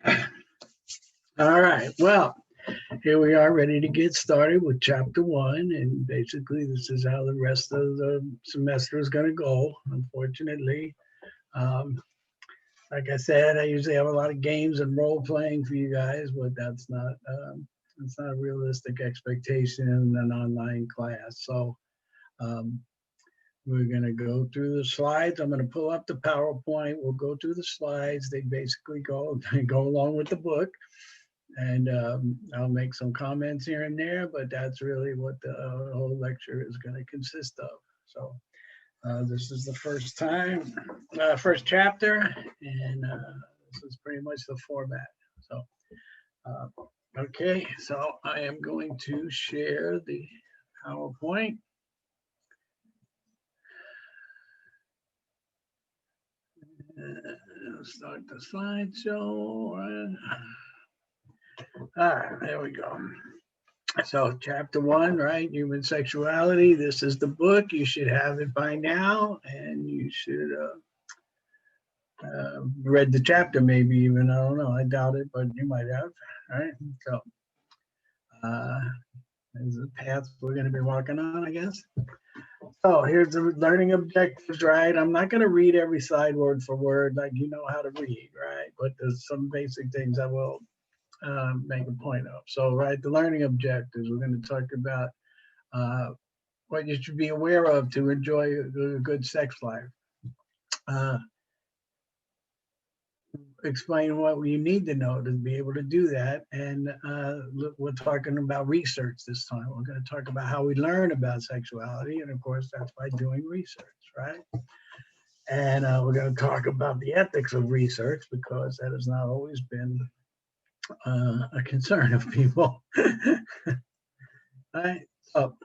All right. Well, here we are ready to get started with chapter one. And basically, this is how the rest of the semester is going to go, unfortunately. Um, like I said, I usually have a lot of games and role playing for you guys, but that's not a realistic expectation in an online class. So um, we're going to go through the slides. I'm going to pull up the PowerPoint. We'll go through the slides. They basically go along with the book. And I'll make some comments here and there, but that's really what the whole lecture is going to consist of. So this is the first chapter, and this is pretty much the format. So, okay, so I am going to share the PowerPoint. Start the slideshow. All right, there we go. So chapter one, right? Human sexuality. This is the book. You should have it by now, and you should read the chapter, maybe even. I don't know. I doubt it, but you might have. Right. So there's the path we're going to be walking on, I guess. So here's the learning objectives, right? I'm not going to read every slide word for word, like you know how to read, right? But there's some basic things I will make a point of. So, right, the learning objectives, we're going to talk about what you should be aware of to enjoy a good sex life. Explain what you need to know to be able to do that. And we're talking about research this time. We're going to talk about how we learn about sexuality. And of course, that's by doing research, right? And we're going to talk about the ethics of research, because that has not always been a concern of people. Right? So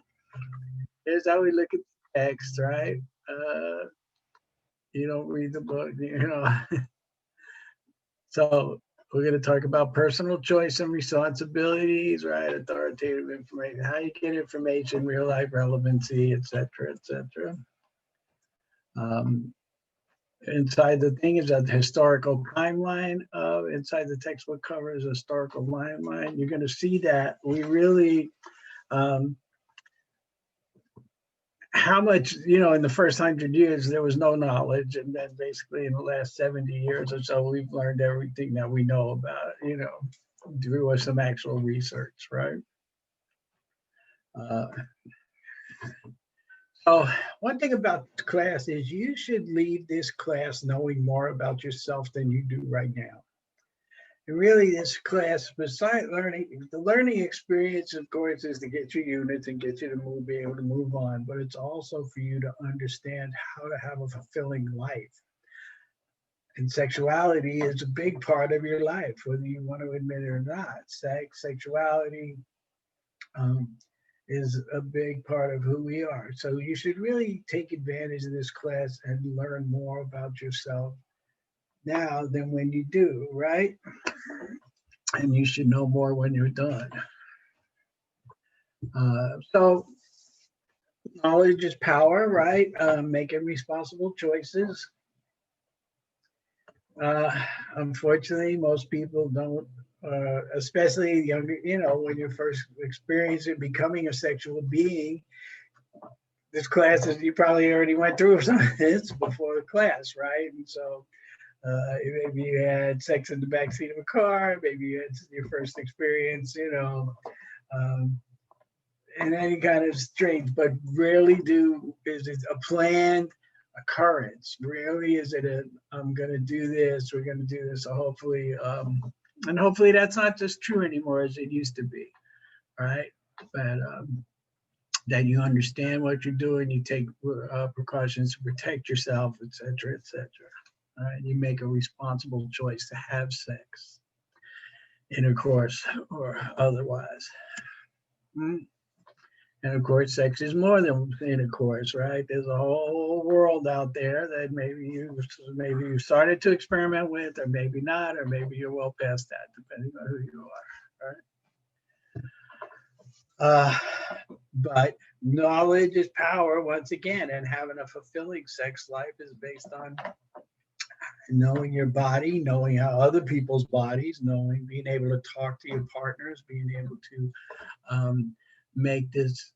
here's how we look at the text, right? You don't read the book, you know. So we're going to talk about personal choice and responsibilities, right? Authoritative information, how you get information, real life relevancy, et cetera, et cetera. Inside the thing is a historical timeline. Inside the textbook cover is a historical timeline. You're going to see that we really, how much, in the first 100 years, there was no knowledge. And then basically in the last 70 years or so, we've learned everything that we know about, through some actual research, right? So one thing about the class is you should leave this class knowing more about yourself than you do right now. And really, this class, besides learning, the learning experience, of course, is to get your units and get you to be able to move on. But it's also for you to understand how to have a fulfilling life. And sexuality is a big part of your life, whether you want to admit it or not. Sexuality is a big part of who we are. So you should really take advantage of this class and learn more about yourself now than when you do, right? And you should know more when you're done. So knowledge is power, right? Making responsible choices. Unfortunately, most people don't, especially younger, when you're first experiencing becoming a sexual being. This class is, you probably already went through some of this before the class, right? And so maybe you had sex in the backseat of a car, maybe you had your first experience, in any kind of strange, but rarely is it a planned occurrence. Rarely is it I'm going to do this, we're going to do this. So hopefully, and hopefully that's not just true anymore as it used to be, right? But that you understand what you're doing, you take precautions to protect yourself, et cetera, et cetera. Right? You make a responsible choice to have sex, intercourse, or otherwise. And of course, sex is more than intercourse, right? There's a whole world out there that maybe you started to experiment with, or maybe not, or maybe you're well past that, depending on who you are, right? But knowledge is power once again, and having a fulfilling sex life is based on knowing your body, knowing how other people's bodies, being able to talk to your partners, being able to make this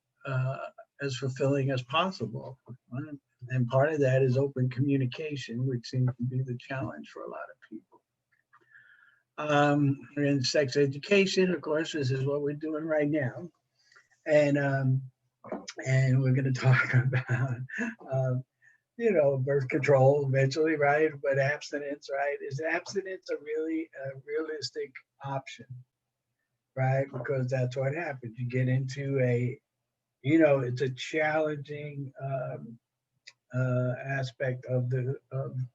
as fulfilling as possible. Right? And part of that is open communication, which seems to be the challenge for a lot of people. In sex education, of course, this is what we're doing right now. And we're going to talk about birth control eventually, right? But abstinence, right? Is abstinence a really realistic option, right? Because that's what happens. You get into it's a challenging aspect of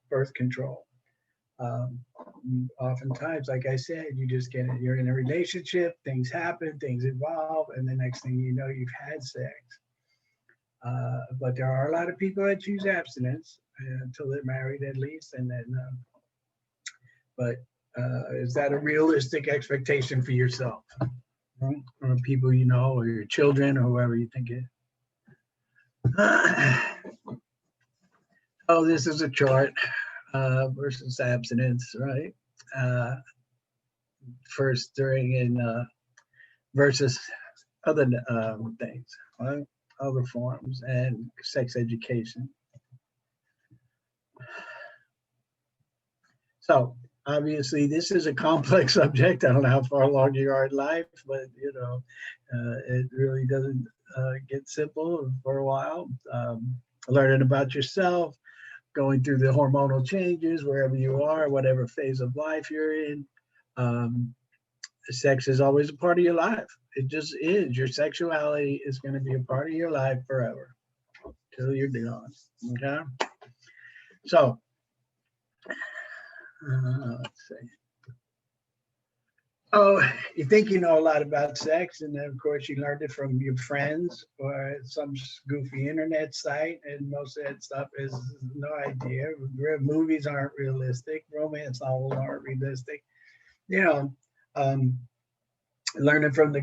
birth control. Oftentimes, like I said, you're in a relationship, things happen, things evolve, and the next thing you know, you've had sex. But there are a lot of people that choose abstinence until they're married, at least, and then. But is that a realistic expectation for yourself, right? Or people you know, or your children, or whoever you think it? Oh, this is a chart versus abstinence, right? First, during, and versus other things, right? Other forms and sex education. So obviously, this is a complex subject. I don't know how far along you are in life, but it really doesn't get simple for a while. Learning about yourself, going through the hormonal changes wherever you are, whatever phase of life you're in. Sex is always a part of your life. It just is. Your sexuality is going to be a part of your life forever till you're gone. Okay. So let's see. Oh, you think you know a lot about sex, and then of course you learned it from your friends or some goofy internet site, and most of that stuff is no idea. Movies aren't realistic. Romance novels aren't realistic. Learning from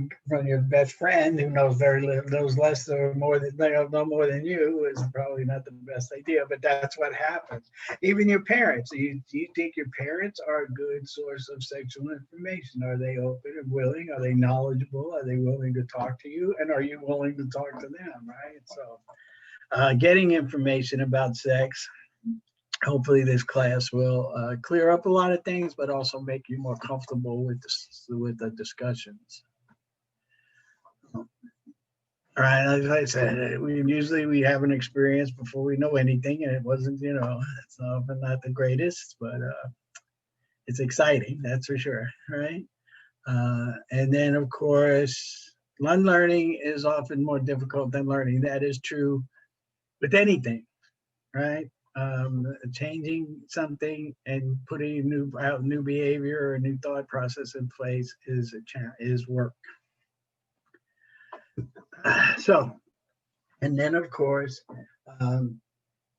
your best friend who knows knows less or more than they know more than you is probably not the best idea. But that's what happens. Even your parents. Do you think your parents are a good source of sexual information? Are they open and willing? Are they knowledgeable? Are they willing to talk to you? And are you willing to talk to them? Right. So, getting information about sex. Hopefully this class will clear up a lot of things, but also make you more comfortable with the discussions. All right, as I said, we have an experience before we know anything, and it wasn't, it's often not the greatest, but it's exciting, that's for sure, right? And then, of course, unlearning is often more difficult than learning. That is true with anything, right? Changing something and putting new behavior or a new thought process in place is work. So, and then of course,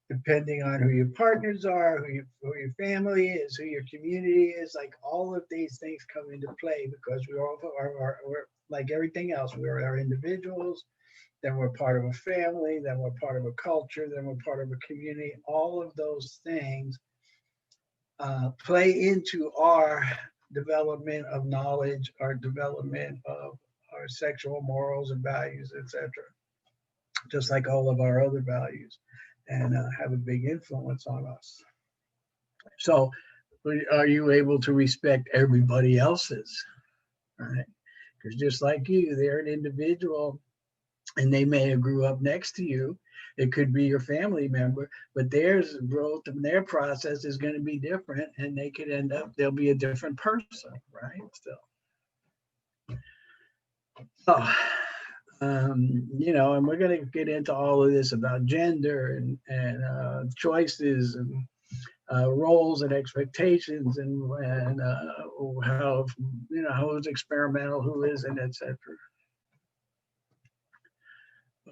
depending on who your partners are, who your family is, who your community is, like all of these things come into play because we're like everything else. We are individuals. Then we're part of a family, then we're part of a culture, then we're part of a community. All of those things play into our development of knowledge, our development of our sexual morals and values, etc. Just like all of our other values, and have a big influence on us. So, are you able to respect everybody else's? Right? Because just like you, they're an individual. And they may have grew up next to you. It could be your family member, but their growth and their process is going to be different, and they could they'll be a different person, right? So, and we're going to get into all of this about gender and choices and roles and expectations and how who's experimental, who isn't, etc.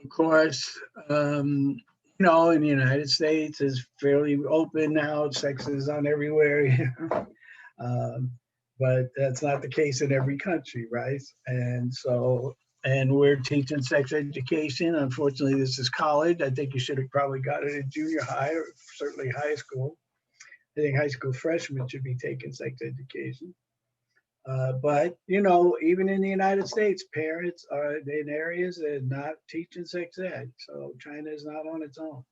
Of course, in the United States is fairly open now. Sex is on everywhere, but that's not the case in every country, right? And we're teaching sex education. Unfortunately, this is college. I think you should have probably got it in junior high or certainly high school. I think high school freshmen should be taking sex education. But you know, even in the United States, parents are in areas that are not teaching sex ed. So China is not on its own.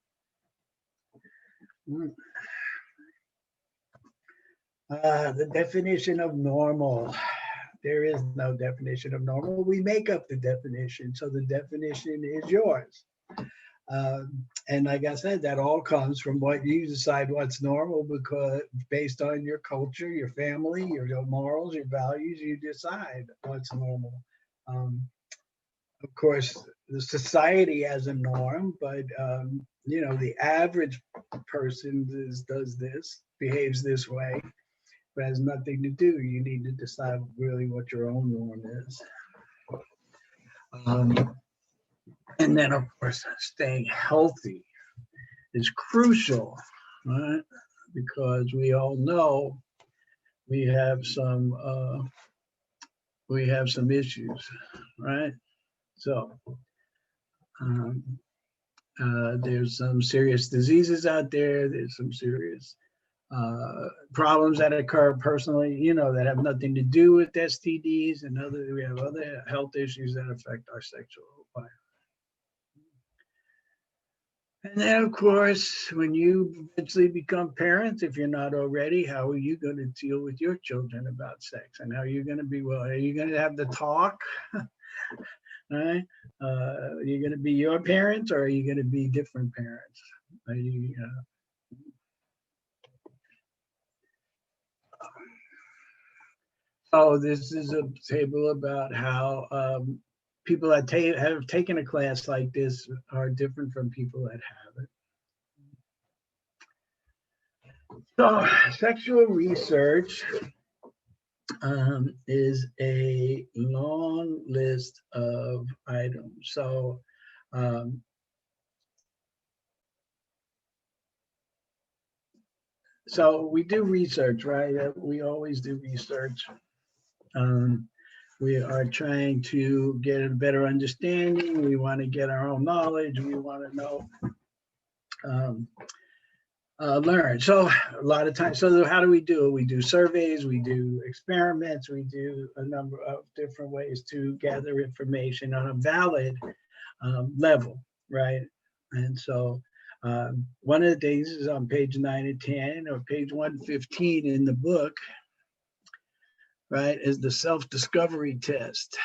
Mm. The definition of normal. There is no definition of normal. We make up the definition. So the definition is yours. And like I said, that all comes from what you decide what's normal, because based on your culture, your family, your morals, your values, you decide what's normal. Um, of course, the society has a norm, but you know, the average person does this, behaves this way, but has nothing to do. You need to decide really what your own norm is. Um, and then, of course, staying healthy is crucial, right? Because we all know we have some issues, right? So um, there's some serious diseases out there. There's some serious problems that occur personally, you know, that have nothing to do with STDs and other. We have other health issues that affect our sexual life. And then, of course, when you eventually become parents, if you're not already, how are you going to deal with your children about sex? And how are you going to be, well, are you going to have the talk? Right? Are you going to be your parents, or are you going to be different parents? Are you, oh, this is a table about how people that have taken a class like this are different from people that haven't. So, sexual research is a long list of items. Um, so we do research, right? We always do research. Um, we are trying to get a better understanding. We want to get our own knowledge. We want to know, um, learn. So a lot of times, so how do we do it? We do surveys, we do experiments, we do a number of different ways to gather information on a valid level, right? And so one of the things is on page 9 and 10 or page 115 in the book, right, is the self-discovery test.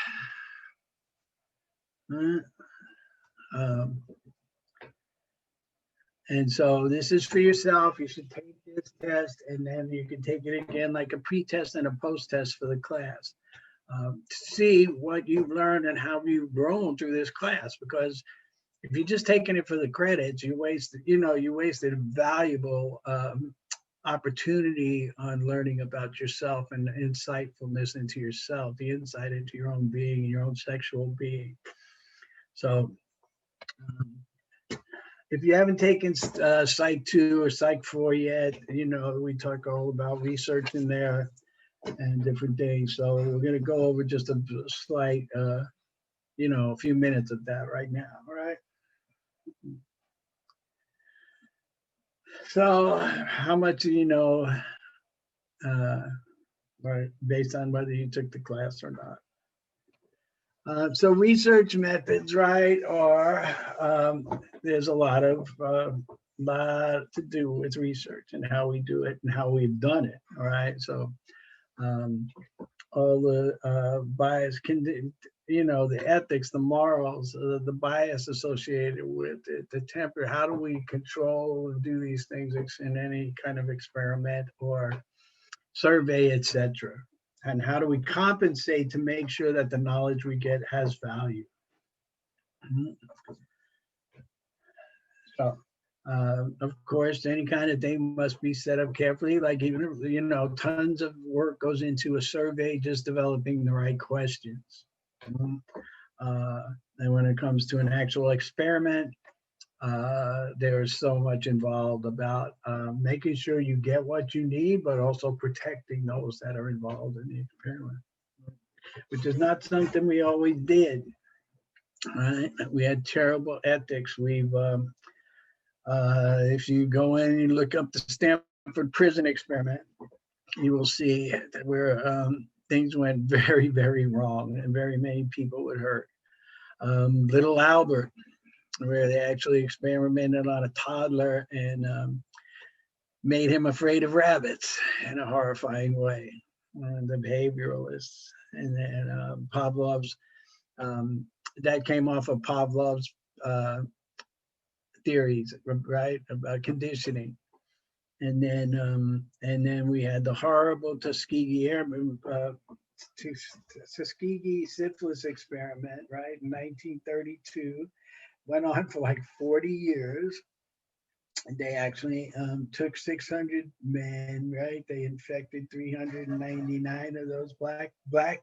Right? Um, and so this is for yourself. You should take this test, and then you can take it again like a pre-test and a post-test for the class. To see what you've learned and how you've grown through this class, because if you're just taking it for the credits, you wasted a valuable opportunity on learning about yourself and insightfulness into yourself, the insight into your own being, your own sexual being. So if you haven't taken Psych 2 or Psych 4 yet, you know, we talk all about research in there and different things. So we're going to go over just a slight, you know, a few minutes of that right now, all right? So how much do you know, right, based on whether you took the class or not? So research methods, right, are, there's a lot to do with research and how we do it and how we've done it, all right? So all the bias, you know, the ethics, the morals, the bias associated with it, the temper, how do we control and do these things in any kind of experiment or survey, etc. And how do we compensate to make sure that the knowledge we get has value? So, of course, any kind of thing must be set up carefully. Like, even, you know, tons of work goes into a survey, just developing the right questions. And when it comes to an actual experiment, there's so much involved about making sure you get what you need, but also protecting those that are involved in the experiment, which is not something we always did. Right? We had terrible ethics. If you go in and you look up the Stanford Stanford prison experiment, you will see that where things went very, very wrong and very many people were hurt. Little Albert, where they actually experimented on a toddler and made him afraid of rabbits in a horrifying way. The behavioralists, and then Pavlov's, that came off of Pavlov's theories, right, about conditioning. And then we had the horrible Tuskegee Airmen, Tuskegee syphilis experiment, right, in 1932, went on for like 40 years. They actually took 600 men, right? They infected 399 of those black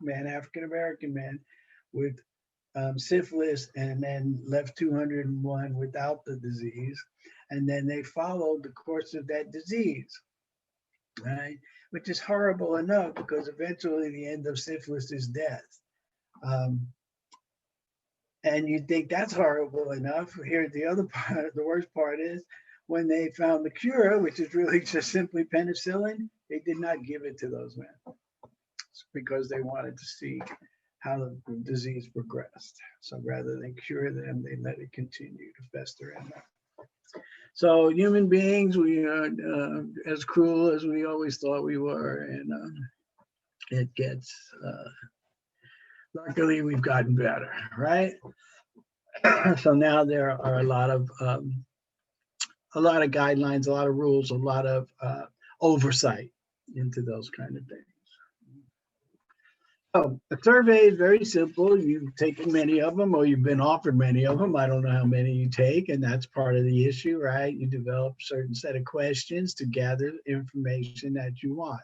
men, African American men, with syphilis, and then left 201 without the disease. And then they followed the course of that disease, right? Which is horrible enough because eventually the end of syphilis is death. And you think that's horrible enough. Here, the other part, the worst part is when they found the cure, which is really just simply penicillin, they did not give it to those men because they wanted to see how the disease progressed. So rather than cure them, they let it continue to fester in them. So human beings, we are as cruel as we always thought we were, and it gets, luckily we've gotten better, right? So now there are a lot of guidelines, a lot of rules, a lot of oversight into those kind of things. Oh, a survey is very simple. You've taken many of them, or you've been offered many of them. I don't know how many you take, and that's part of the issue, right? You develop a certain set of questions to gather information that you want.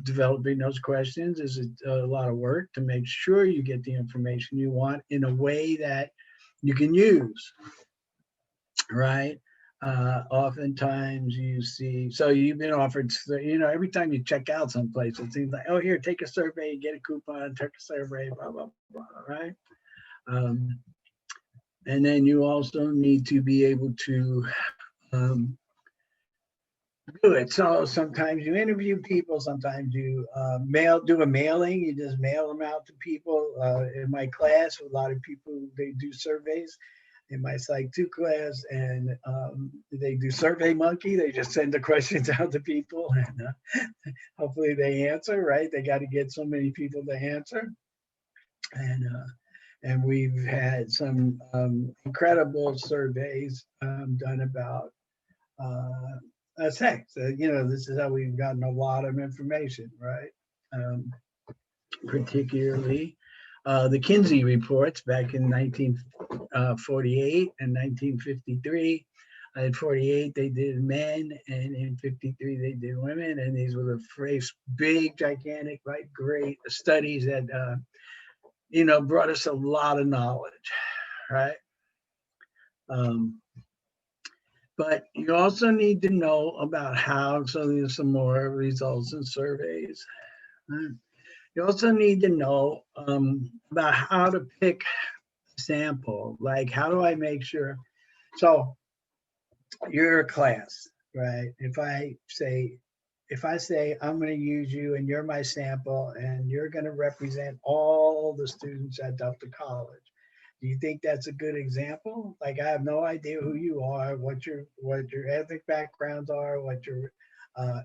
Developing those questions is a lot of work to make sure you get the information you want in a way that you can use, right? Oftentimes you see, so you've been offered, every time you check out someplace, it seems like, oh, here, take a survey, get a coupon, take a survey, blah, blah, blah, right? And then you also need to be able to do it. So sometimes you interview people, sometimes you do a mailing, you just mail them out to people. In my class, a lot of people, they do surveys. In my Psych 2 class, and they do Survey Monkey. They just send the questions out to people, and hopefully they answer, right? They got to get so many people to answer. And we've had some incredible surveys done about sex. This is how we've gotten a lot of information, right? Particularly the Kinsey reports back in 1948 and 1953. In 48, they did men, and in 53, they did women. And these were the first big, gigantic, like great studies that, brought us a lot of knowledge, right? But you also need to know about how, so there's some more results and surveys. You also need to know about how to pick a sample. Like, how do I make sure? So you're a class, right? If I say I'm going to use you and you're my sample and you're going to represent all the students at Delta College, do you think that's a good example? Like, I have no idea who you are, what your ethnic backgrounds are, what your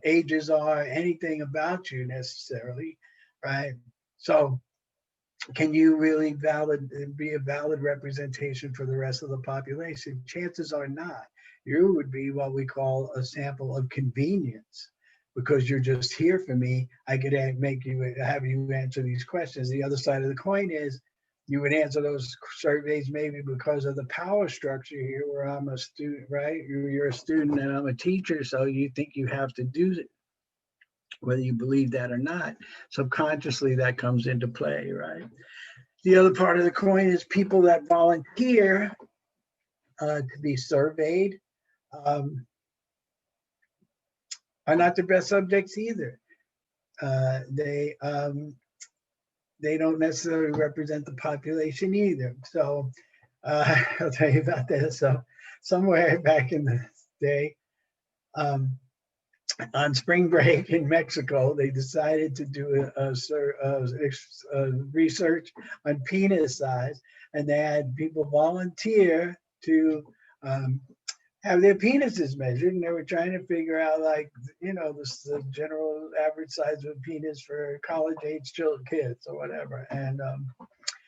ages are, anything about you necessarily. Right. So can you really be a valid representation for the rest of the population? Chances are not. You would be what we call a sample of convenience, because you're just here for me. I could have you answer these questions. The other side of the coin is you would answer those surveys maybe because of the power structure here, where I'm a student, right? You're a student and I'm a teacher, so you think you have to do it. Whether you believe that or not, subconsciously that comes into play, right? The other part of the coin is people that volunteer to be surveyed are not the best subjects either. They don't necessarily represent the population either. So I'll tell you about this. So somewhere back in the day, on spring break in Mexico, they decided to do a research on penis size, and they had people volunteer to have their penises measured, and they were trying to figure out, like, the general average size of a penis for college-age kids or whatever. And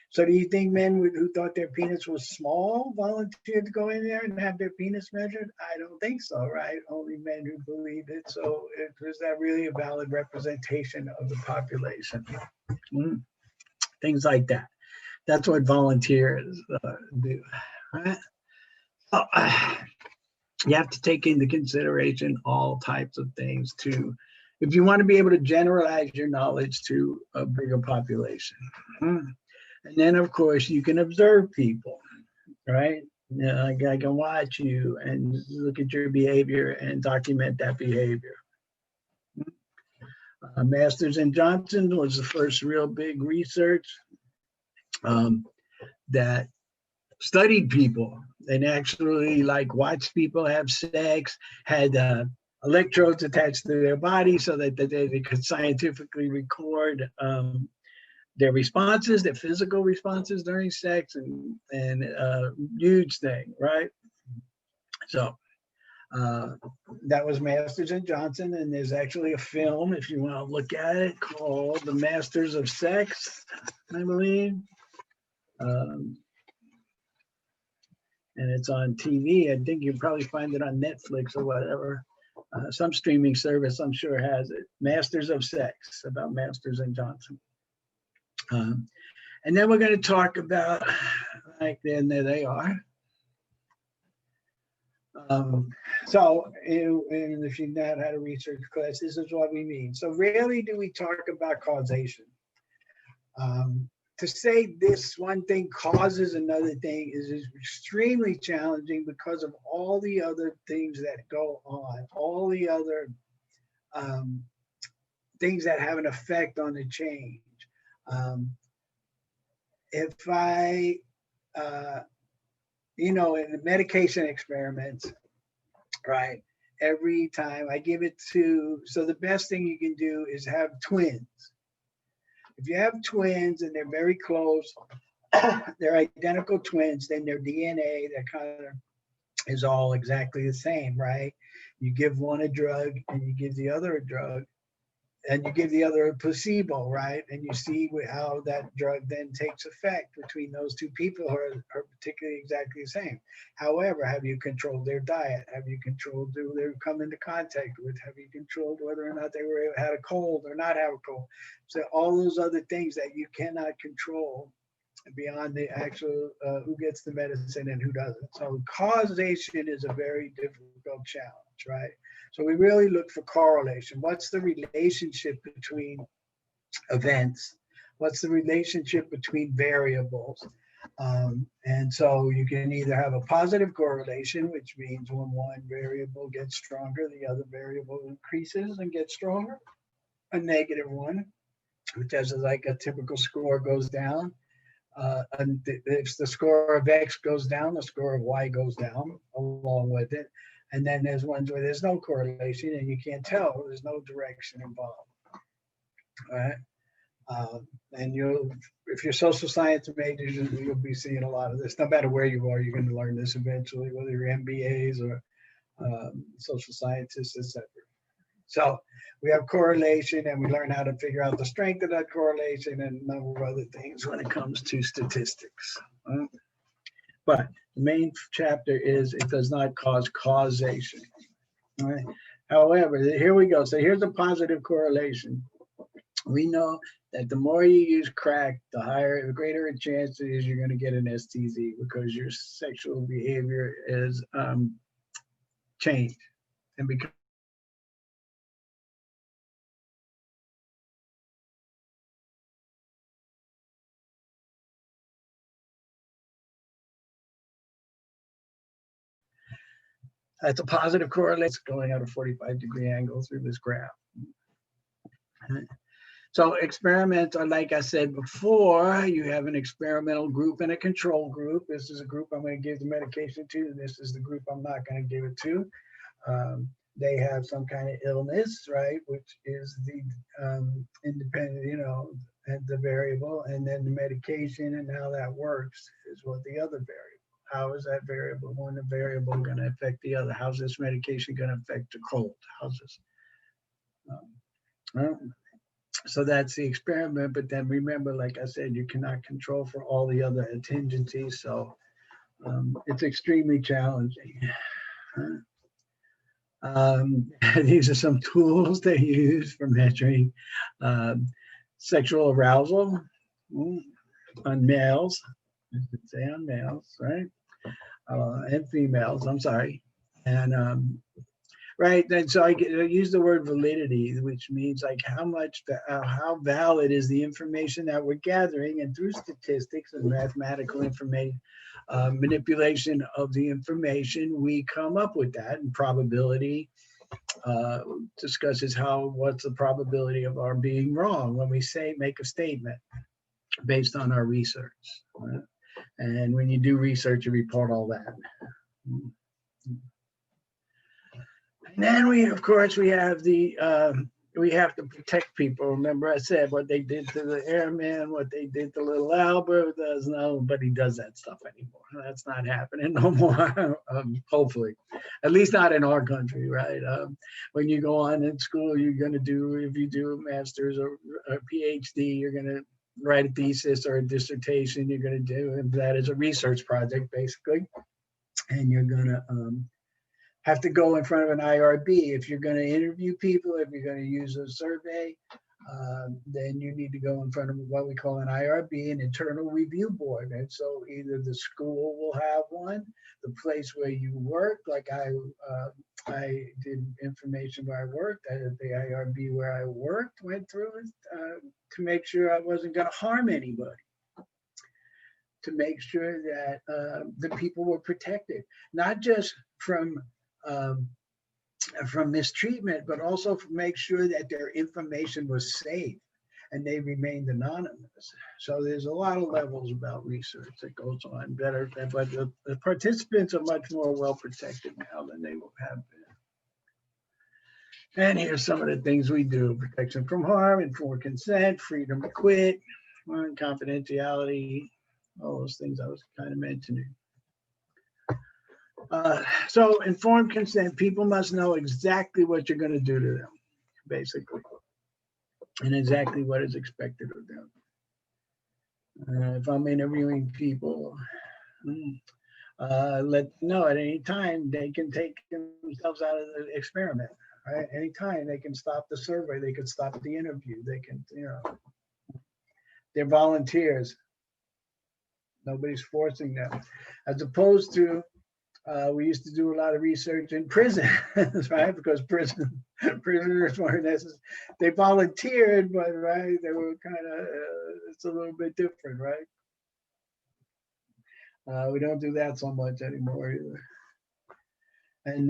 so do you think men who thought their penis was small volunteered to go in there and have their penis measured? I don't think so, right? Only men who believed it. So was that really a valid representation of the population? Things like that. That's what volunteers do, right? So, you have to take into consideration all types of things too, if you want to be able to generalize your knowledge to a bigger population. And then, of course, you can observe people, right? I can watch you and look at your behavior and document that behavior. Masters and Johnson was the first real big research that studied people and actually, like, watched people have sex, had electrodes attached to their body so that they could scientifically record their responses, their physical responses during sex, and huge thing, right? So that was Masters and Johnson, and there's actually a film, if you want to look at it, called The Masters of Sex, I believe. And it's on TV. I think you'll probably find it on Netflix or whatever. Some streaming service, I'm sure, has it. Masters of Sex, about Masters and Johnson. And then we're going to talk about, like, then there they are. So, and if you've not had a research class, this is what we mean. So rarely do we talk about causation. To say this one thing causes another thing is extremely challenging because of all the other things that go on, all the other things that have an effect on the change. If I, in the medication experiments, right, every time I give it so the best thing you can do is have twins. If you have twins and they're very close, they're identical twins, then their DNA, that kind of is all exactly the same, right? You give one a drug and you give the other a drug, and you give the other a placebo, right? And you see how that drug then takes effect between those two people who are particularly exactly the same. However, have you controlled their diet? Have you controlled who they come into contact with? Have you controlled whether or not they had a cold or not have a cold? So all those other things that you cannot control beyond the actual who gets the medicine and who doesn't. So causation is a very difficult challenge, right? So we really look for correlation. What's the relationship between events? What's the relationship between variables? And so you can either have a positive correlation, which means when one variable gets stronger, the other variable increases and gets stronger. A negative one, which is like a typical score goes down. And if the score of X goes down, the score of Y goes down along with it. And then there's ones where there's no correlation and you can't tell, there's no direction involved. All right. And if you're social science majors, you'll be seeing a lot of this. No matter where you are, you're going to learn this eventually, whether you're MBAs or social scientists, etc. So we have correlation, and we learn how to figure out the strength of that correlation and a number of other things when it comes to statistics. But the main chapter is it does not cause causation. All right. However, here we go. So here's a positive correlation. We know that the more you use crack, the greater a chance it is you're going to get an STD because your sexual behavior is changed. And because that's a positive correlation. It's going at a 45-degree angle through this graph. So experiments are, like I said before, you have an experimental group and a control group. This is a group I'm going to give the medication to. This is the group I'm not going to give it to. they have some kind of illness, right, which is the independent, and the variable, and then the medication and how that works is what the other variable. How is that variable, one variable going to affect the other? How's this medication going to affect the cold? How's this? Well, so that's the experiment. But then remember, like I said, you cannot control for all the other contingencies. So it's extremely challenging. These are some tools they use for measuring sexual arousal on males. I should say on males, right? And females. I'm sorry. And right, and so I use the word validity, which means like how valid is the information that we're gathering, and through statistics and mathematical information manipulation of the information, we come up with that. And probability discusses what's the probability of our being wrong when we make a statement based on our research. Right? And when you do research, you report all that. And then we have we have to protect people. Remember I said what they did to the airman, what they did to little Albert. Nobody does that stuff anymore. That's not happening no more, hopefully. At least not in our country, right? When you go on in school, you're going to do, if you do a master's or a PhD, you're going to write a thesis or a dissertation. You're going to do that as a research project, basically. And you're going to have to go in front of an IRB. If you're going to interview people, if you're going to use a survey, then you need to go in front of what we call an IRB, an internal review board. And so either the school will have one, the place where you work, like I did information where I worked, the IRB where I worked went through it to make sure I wasn't going to harm anybody, to make sure that the people were protected, not just from mistreatment, but also to make sure that their information was safe and they remained anonymous. So there's a lot of levels about research that goes on better, but the participants are much more well protected now than they have been. And here's some of the things we do: protection from harm, informed consent, freedom to quit, confidentiality, all those things I was kind of mentioning. So informed consent, people must know exactly what you're going to do to them, basically, and exactly what is expected of them. If I'm interviewing people, let them know at any time they can take themselves out of the experiment, right? Anytime they can stop the survey, they can stop the interview, they can, they're volunteers. Nobody's forcing them, as opposed to we used to do a lot of research in prison, right? Because prisoners weren't necessarily, they volunteered, but right, they were kind of, it's a little bit different, right? We don't do that so much anymore either. And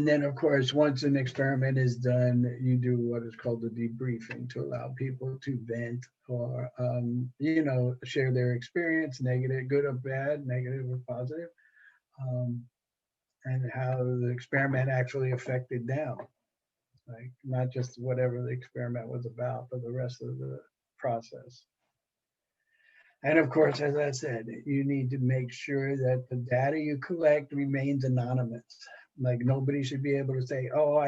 then, of course, once an experiment is done, you do what is called the debriefing to allow people to vent or, share their experience, negative, good or bad, negative or positive, and how the experiment actually affected them. Like not just whatever the experiment was about, but the rest of the process. And of course, as I said, you need to make sure that the data you collect remains anonymous. Like nobody should be able to say, oh,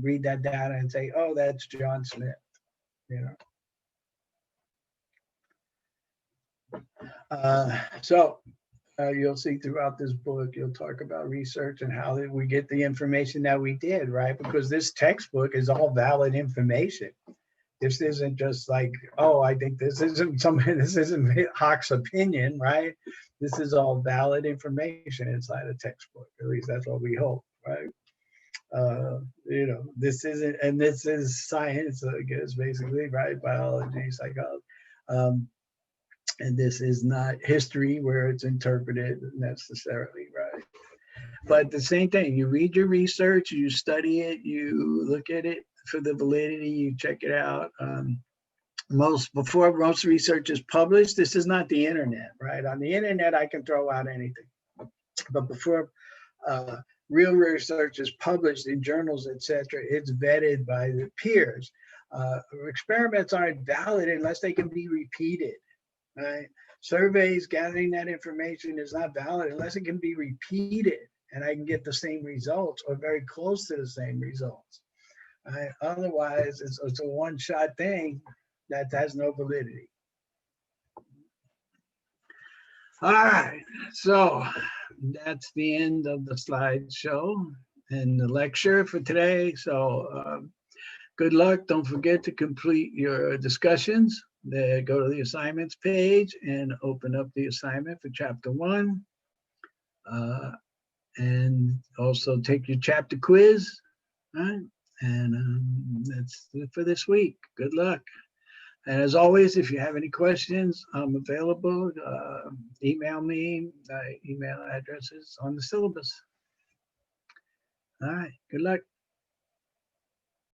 read that data and say, oh, that's John Smith, So you'll see throughout this book, you'll talk about research and how we get the information that we did, right? Because this textbook is all valid information. This isn't just like, oh, I think this isn't Hawk's opinion, right? This is all valid information inside a textbook. At least that's what we hope, right? This isn't, and this is science, I guess, basically, right? Biology, psychology. And this is not history where it's interpreted necessarily, right? But the same thing, you read your research, you study it, you look at it for the validity, you check it out. Before most research is published, this is not the internet, right? On the internet, I can throw out anything. But before real research is published in journals, etc., it's vetted by the peers. Experiments aren't valid unless they can be repeated. Right? Surveys gathering that information is not valid unless it can be repeated and I can get the same results or very close to the same results. Right? Otherwise, it's a one-shot thing that has no validity. All right, so that's the end of the slideshow and the lecture for today. So good luck. Don't forget to complete your discussions. Go to the assignments page and open up the assignment for chapter 1. And also take your chapter quiz. Right? And that's it for this week. Good luck. And as always, if you have any questions, I'm available. Email me. Email addresses on the syllabus. All right. Good luck.